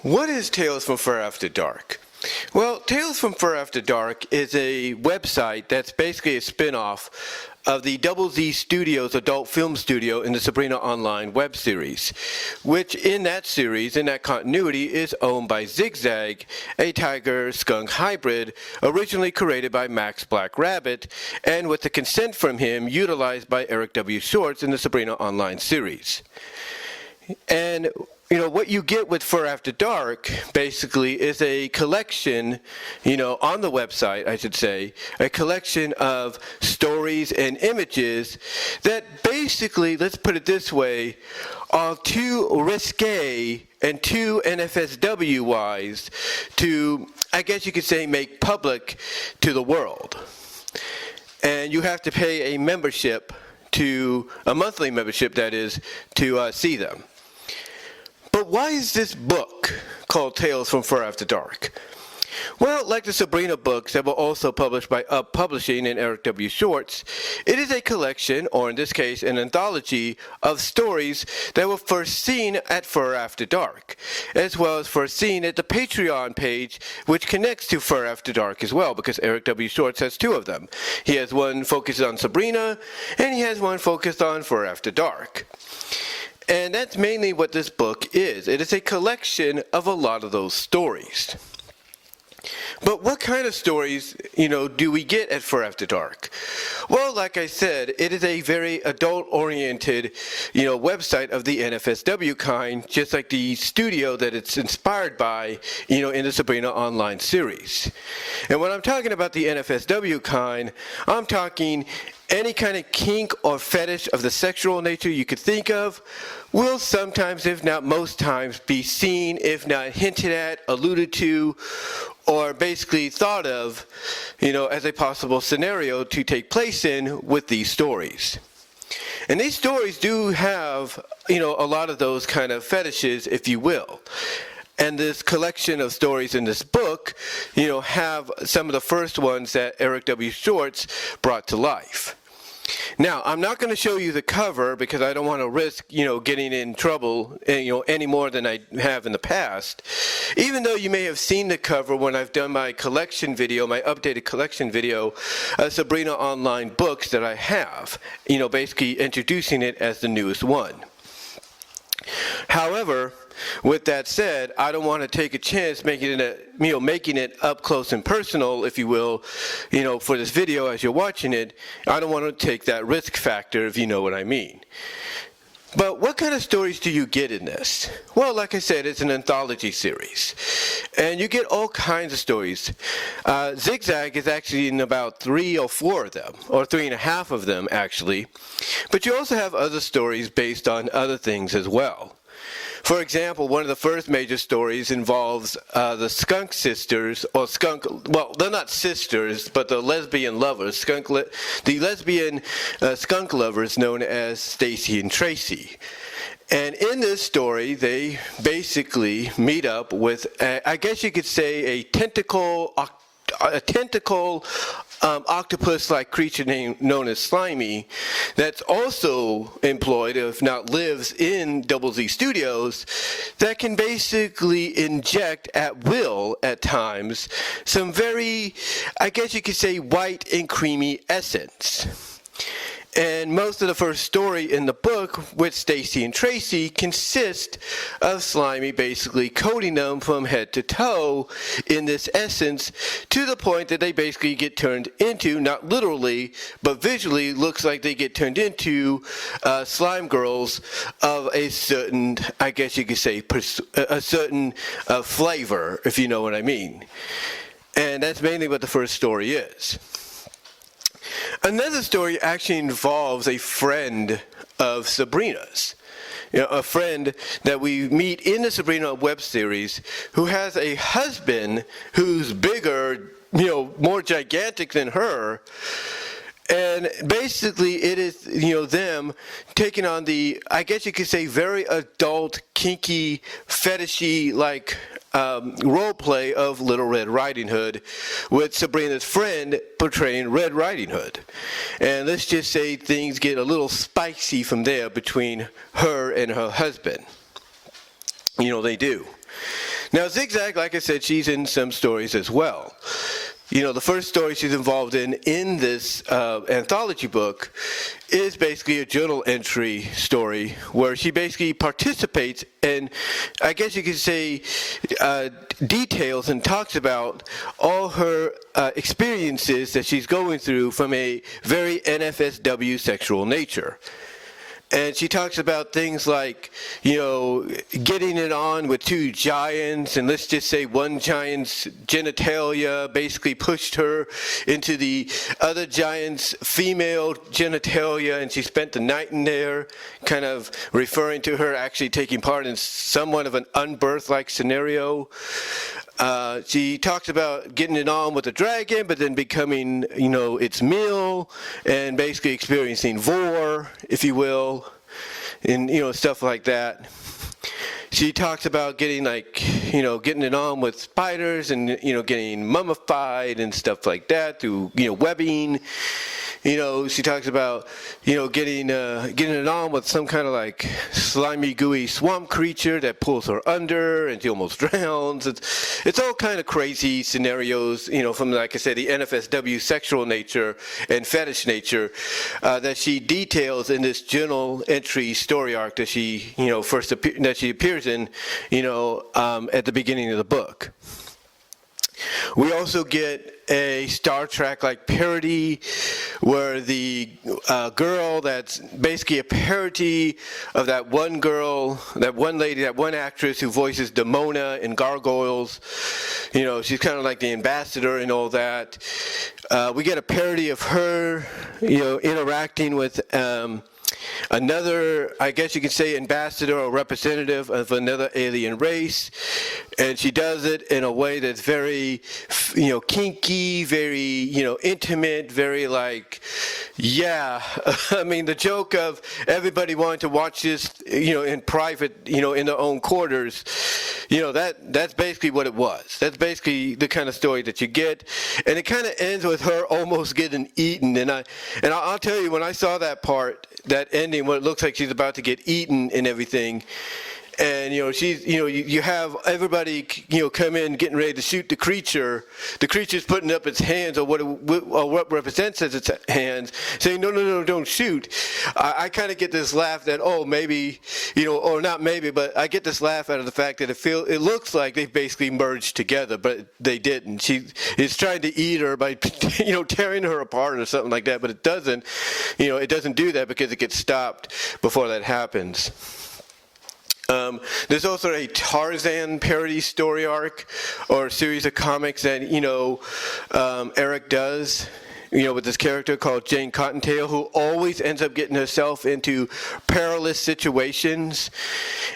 What is Tales from Fur After Dark? Well, Tales from Fur After Dark is a website that's basically a spin-off of the Double Z Studios adult film studio in the Sabrina-Online web series, which in that series, in that continuity, is owned by Zigzag, a tiger-skunk hybrid originally created by Max Black Rabbit, and with the consent from him, utilized by Eric W. Schwartz in the Sabrina-Online series. And what you get with Fur After Dark, basically, is a collection, on the website, I should say, a collection of stories and images that basically, let's put it this way, are too risque and too NFSW-wise to, I guess you could say, make public to the world. And you have to pay a membership a monthly membership, that is, to see them. But why is this book called Tales from Fur After Dark? Well, like the Sabrina books that were also published by Up Publishing and Eric W. Schwartz, it is a collection, or in this case, an anthology, of stories that were first seen at Fur After Dark, as well as first seen at the Patreon page, which connects to Fur After Dark as well, because Eric W. Schwartz has two of them. He has one focused on Sabrina, and he has one focused on Fur After Dark. And that's mainly what this book is. It is a collection of a lot of those stories. But what kind of stories, do we get at Fur After Dark? Well, like I said, it is a very adult-oriented, website of the NFSW kind, just like the studio that it's inspired by, in the Sabrina-Online series. And when I'm talking about the NFSW kind, I'm talking any kind of kink or fetish of the sexual nature you could think of will sometimes, if not most times, be seen, if not hinted at, alluded to, or basically thought of, as a possible scenario to take place in with these stories. And these stories do have, a lot of those kind of fetishes, if you will. And this collection of stories in this book, have some of the first ones that Eric W. Schwartz brought to life. Now, I'm not going to show you the cover because I don't want to risk, getting in trouble, any more than I have in the past. Even though you may have seen the cover when I've done my collection video, my updated collection video, Sabrina-Online books that I have, basically introducing it as the newest one. However, with that said, I don't want to take a chance making it up close and personal, if you will, for this video as you're watching it. I don't want to take that risk factor, if you know what I mean. But what kind of stories do you get in this? Well, like I said, it's an anthology series. And you get all kinds of stories. Zigzag is actually in about 3 or 4 of them, or 3.5 of them, actually. But you also have other stories based on other things as well. For example, one of the first major stories involves the skunk sisters, or well, they're not sisters, but the lesbian lovers, the lesbian skunk lovers known as Stacy and Tracy. And in this story, they basically meet up with, I guess you could say, a tentacle octopus-like creature known as Slimy that's also employed, if not lives, in Double Z Studios that can basically inject at will, at times, some very, I guess you could say, white and creamy essence. And most of the first story in the book with Stacy and Tracy consists of Slimy basically coating them from head to toe in this essence to the point that they basically get turned into, not literally, but visually looks like they get turned into slime girls of a certain, I guess you could say, a certain flavor, if you know what I mean. And that's mainly what the first story is. Another story actually involves a friend of Sabrina's, a friend that we meet in the Sabrina web series who has a husband who's bigger, more gigantic than her. And basically it is, them taking on the, I guess you could say, very adult, kinky, fetishy-like role play of Little Red Riding Hood, with Sabrina's friend portraying Red Riding Hood. And let's just say things get a little spicy from there between her and her husband. They do. Now, Zigzag, like I said, she's in some stories as well. You know, the first story she's involved in this anthology book is basically a journal entry story where she basically participates in, I guess you could say, details and talks about all her experiences that she's going through from a very NFSW sexual nature. And she talks about things like, you know, getting it on with two giants, and let's just say one giant's genitalia basically pushed her into the other giant's female genitalia, and she spent the night in there, kind of referring to her actually taking part in somewhat of an unbirth-like scenario. She talks about getting it on with the dragon, but then becoming, you know, its meal, and basically experiencing vor, if you will, and, you know, stuff like that. She talks about getting, like, you know, getting it on with spiders and, you know, getting mummified and stuff like that through, you know, webbing. You know, she talks about, you know, getting it on with some kind of like slimy, gooey swamp creature that pulls her under and she almost drowns. It's all kind of crazy scenarios, you know, from, like I said, the NFSW sexual nature and fetish nature that she details in this journal entry story arc that she, you know, that she appears in, you know, at the beginning of the book. We also get a Star Trek-like parody where the girl that's basically a parody of that one girl, that one lady, that one actress who voices Demona in Gargoyles. You know, she's kind of like the ambassador and all that. We get a parody of her, you know, interacting with another, I guess you could say, ambassador or representative of another alien race, and she does it in a way that's very, you know, kinky, very, you know, intimate, very like, yeah. I mean, the joke of everybody wanting to watch this, you know, in private, you know, in their own quarters, you know, that's basically what it was. That's basically the kind of story that you get, and it kind of ends with her almost getting eaten. And I'll tell you, when I saw that part, that ending, where it looks like she's about to get eaten and everything, and, you know, she's, you know, you have everybody, you know, come in getting ready to shoot the creature. The creature's putting up its hands, or what represents as its hands, saying, no, don't shoot. I kind of get this laugh that, oh, maybe, you know, or not maybe, but I get this laugh out of the fact that it looks like they basically merged together, but they didn't. She is trying to eat her by, you know, tearing her apart or something like that, but it doesn't, you know, it doesn't do that because it gets stopped before that happens. There's also a Tarzan parody story arc or series of comics that, you know, Eric does, you know, with this character called Jane Cottontail, who always ends up getting herself into perilous situations.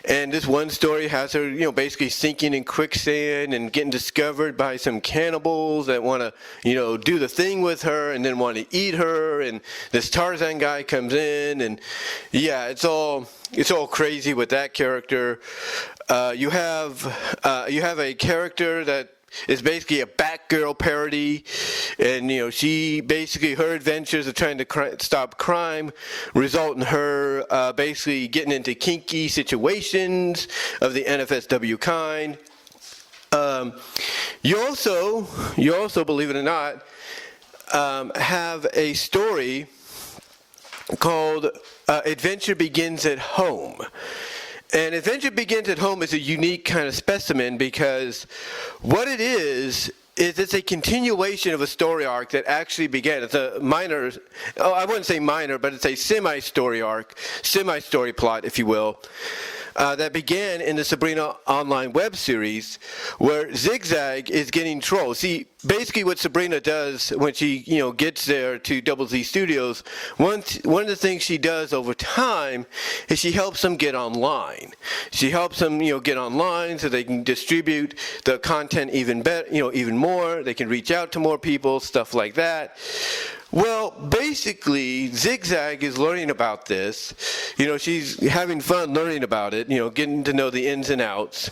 And this one story has her, you know, basically sinking in quicksand and getting discovered by some cannibals that want to, you know, do the thing with her and then want to eat her. And this Tarzan guy comes in, and yeah, it's all crazy with that character. You have a character that is basically a Batgirl parody, and, you know, she basically, her adventures of trying to stop crime result in her basically getting into kinky situations of the NFSW kind. You also, believe it or not, have a story called Adventure Begins at Home. And Adventure Begins at Home is a unique kind of specimen because what it is it's a continuation of a story arc that actually began. It's a minor, I wouldn't say minor, but it's a semi-story arc, semi-story plot, if you will, that began in the Sabrina-Online web series, where Zigzag is getting trolled. See, basically what Sabrina does when she, you know, gets there to Double Z Studios, one of the things she does over time is she helps them get online. She helps them, you know, get online so they can distribute the content even better, you know, even more. They can reach out to more people, stuff like that. Well, basically, Zigzag is learning about this. You know, she's having fun learning about it, you know, getting to know the ins and outs,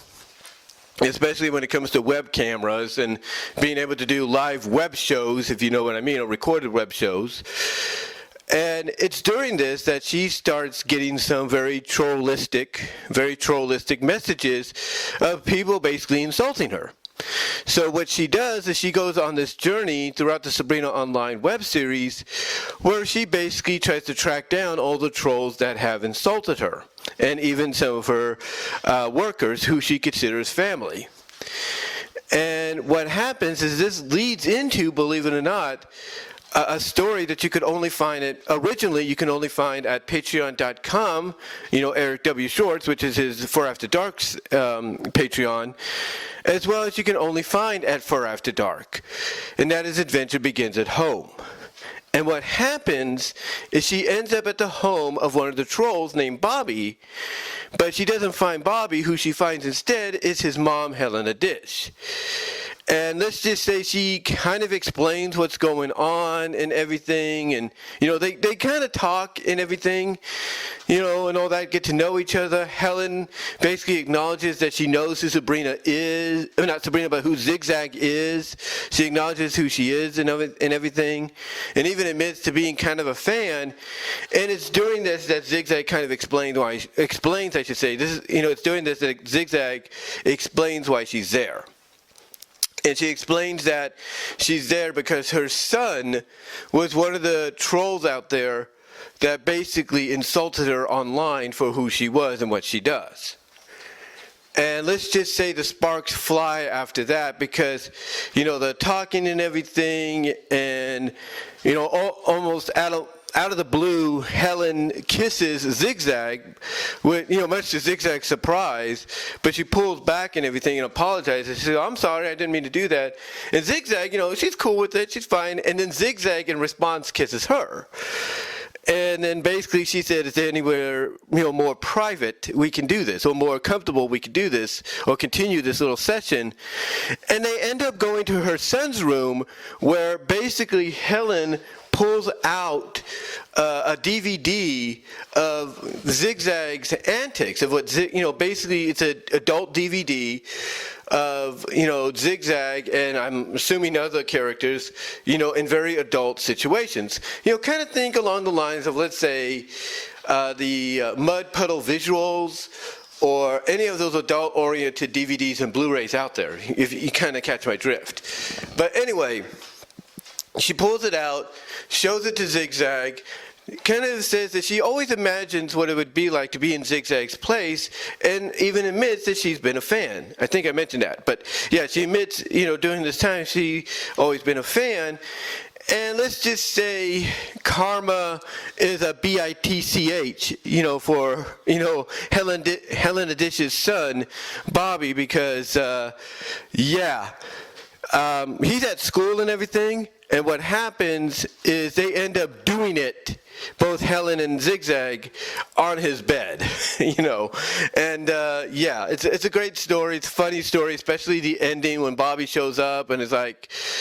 especially when it comes to web cameras and being able to do live web shows, if you know what I mean, or recorded web shows. And it's during this that she starts getting some very trollistic messages of people basically insulting her. So what she does is she goes on this journey throughout the Sabrina-Online web series where she basically tries to track down all the trolls that have insulted her, and even some of her workers who she considers family. And what happens is this leads into, believe it or not, a story that you could only find originally you can only find at patreon.com, Eric W. Schwartz, which is his For After Dark's Patreon, as well as you can only find at For After Dark. And that is Adventure Begins at Home. And what happens is she ends up at the home of one of the trolls named Bobby, but she doesn't find Bobby. Who she finds instead is his mom, Helena Dish. And let's just say she kind of explains what's going on and everything. And, they kind of talk and everything, and all that, get to know each other. Helen basically acknowledges that she knows who Sabrina is. Not Sabrina, but who Zigzag is. She acknowledges who she is and everything. And even admits to being kind of a fan. And it's during this that Zigzag kind of explains, I should say. It's during this that Zigzag explains why she's there. And she explains that she's there because her son was one of the trolls out there that basically insulted her online for who she was and what she does. And let's just say the sparks fly after that because, the talking and everything and, almost out of the blue, Helen kisses Zigzag, with, much to Zigzag's surprise, but she pulls back and everything and apologizes. She says, I'm sorry, I didn't mean to do that. And Zigzag, she's cool with it, she's fine. And then Zigzag, in response, kisses her. And then basically she said, is there anywhere, more private we can do this, or more comfortable we can do this, or continue this little session? And they end up going to her son's room, where basically Helen pulls out a DVD of Zigzag's antics, of what, basically it's an adult DVD of, Zigzag and I'm assuming other characters, in very adult situations. Kind of think along the lines of, let's say, the Mud Puddle Visuals, or any of those adult-oriented DVDs and Blu-rays out there, if you kind of catch my drift. But anyway, she pulls it out, shows it to Zigzag, kind of says that she always imagines what it would be like to be in Zigzag's place, and even admits that she's been a fan. I think I mentioned that. But yeah, she admits, during this time, she's always been a fan. And let's just say karma is a bitch, for, Helena Dish's son, Bobby, because, he's at school and everything. And what happens is they end up doing it, both Helen and Zigzag, on his bed, And, it's a great story. It's a funny story, especially the ending when Bobby shows up and is,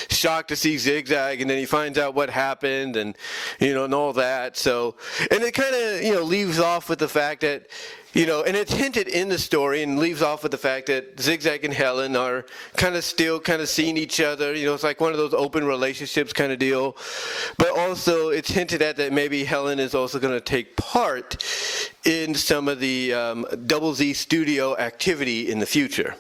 shocked to see Zigzag, and then he finds out what happened and, and all that. So, and it kind of, leaves off with the fact that, and it's hinted in the story and leaves off with the fact that Zigzag and Helen are still seeing each other. It's like one of those open relationships kind of deal. But also it's hinted at that maybe Helen is also going to take part in some of the Double Z studio activity in the future.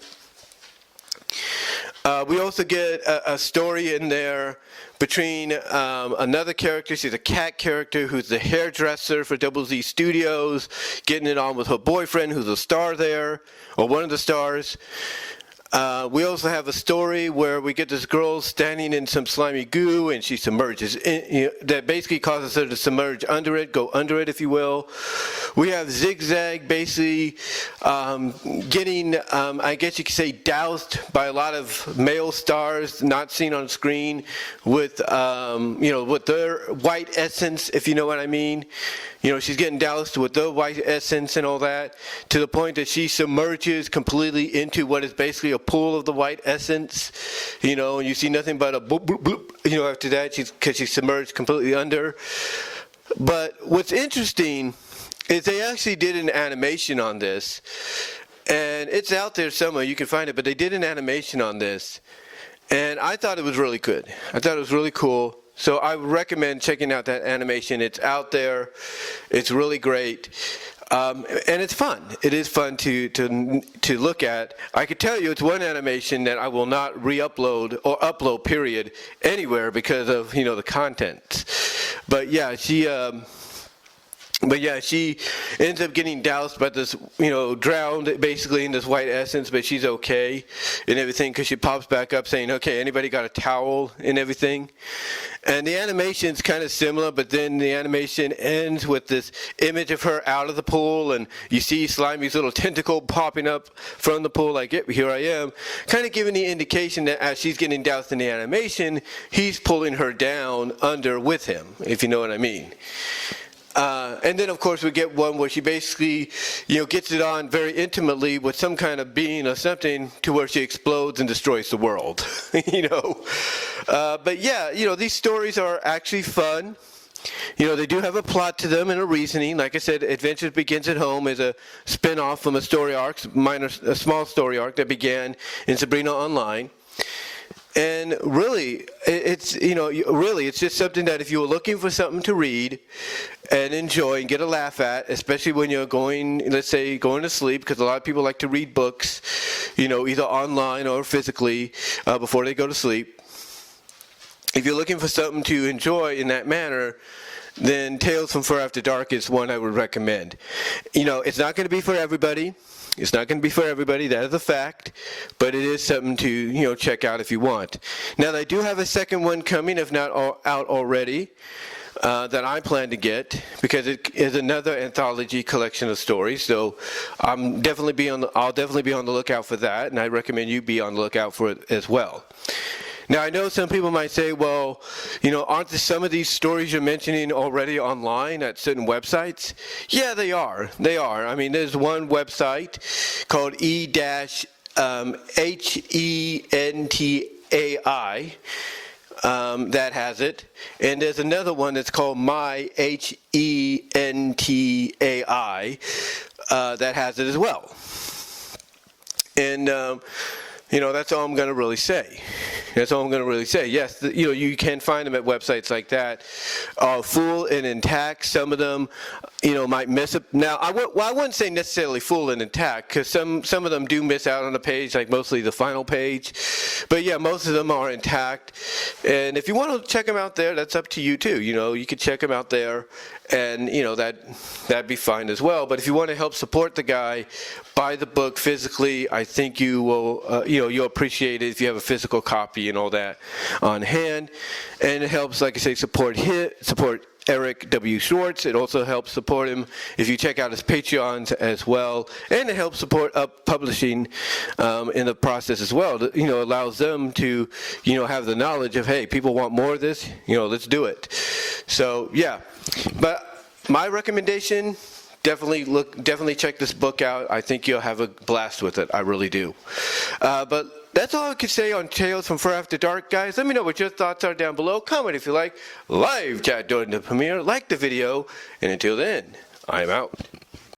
We also get a story in there between another character. She's a cat character who's the hairdresser for Double Z Studios, getting it on with her boyfriend, who's a star there, or one of the stars. We also have a story where we get this girl standing in some slimy goo, and she submerges. That basically causes her to submerge under it, go under it, if you will. We have Zigzag basically getting, I guess you could say, doused by a lot of male stars not seen on screen with, with their white essence, if you know what I mean. She's getting doused with the white essence and all that, to the point that she submerges completely into what is basically a pool of the white essence, and you see nothing but a bloop, bloop, bloop, after that, because she's submerged completely under. But what's interesting is they actually did an animation on this, and it's out there somewhere, you can find it, but they did an animation on this, and I thought it was really good. I thought it was really cool. So I would recommend checking out that animation. It's out there. It's really great. And it's fun. It is fun to look at. I could tell you it's one animation that I will not re-upload or upload period anywhere because of the content. But yeah, she ends up getting doused by this, drowned basically in this white essence, but she's okay and everything because she pops back up saying, okay, anybody got a towel and everything? And the animation's kind of similar, but then the animation ends with this image of her out of the pool, and you see Slimy's little tentacle popping up from the pool like, yep, here I am, kind of giving the indication that as she's getting doused in the animation, he's pulling her down under with him, if you know what I mean. And then, of course, we get one where she basically, gets it on very intimately with some kind of being or something to where she explodes and destroys the world, But yeah, these stories are actually fun. They do have a plot to them and a reasoning. Like I said, Adventures Begins at Home is a spin-off from a story arc, a small story arc that began in Sabrina-Online. And really, it's just something that if you were looking for something to read and enjoy and get a laugh at, especially when you're going to sleep, because a lot of people like to read books, either online or physically before they go to sleep. If you're looking for something to enjoy in that manner, then Tales from Fur After Dark is one I would recommend. It's not going to be for everybody. It's not going to be for everybody, that is a fact, but it is something to, check out if you want. Now, they do have a second one coming, if not out already, that I plan to get, because it is another anthology collection of stories, so I'll definitely be on the lookout for that, and I recommend you be on the lookout for it as well. Now, I know some people might say, well, aren't some of these stories you're mentioning already online at certain websites? Yeah, they are. They are. I mean, there's one website called e-hentai that has it, and there's another one that's called my-hentai that has it as well. And that's all I'm going to really say. That's all I'm going to really say. Yes, you can find them at websites like that, full and intact. Some of them, might miss it. Now, I wouldn't say necessarily full and intact, because some of them do miss out on a page, like mostly the final page. But yeah, most of them are intact. And if you want to check them out there, that's up to you too. You could check them out there, and that'd be fine as well. But if you want to help support the guy, buy the book physically. I think you will, you'll appreciate it if you have a physical copy and all that on hand. And it helps, like I say, support Eric W. Schwartz. It also helps support him if you check out his Patreons as well. And it helps support Up Publishing in the process as well. Allows them to, have the knowledge of, hey, people want more of this, let's do it. So, yeah. But my recommendation, definitely check this book out. I think you'll have a blast with it. I really do. But that's all I could say on Tales from Fur After Dark, guys. Let me know what your thoughts are down below. Comment if you like. Live chat during the premiere. Like the video. And until then, I'm out.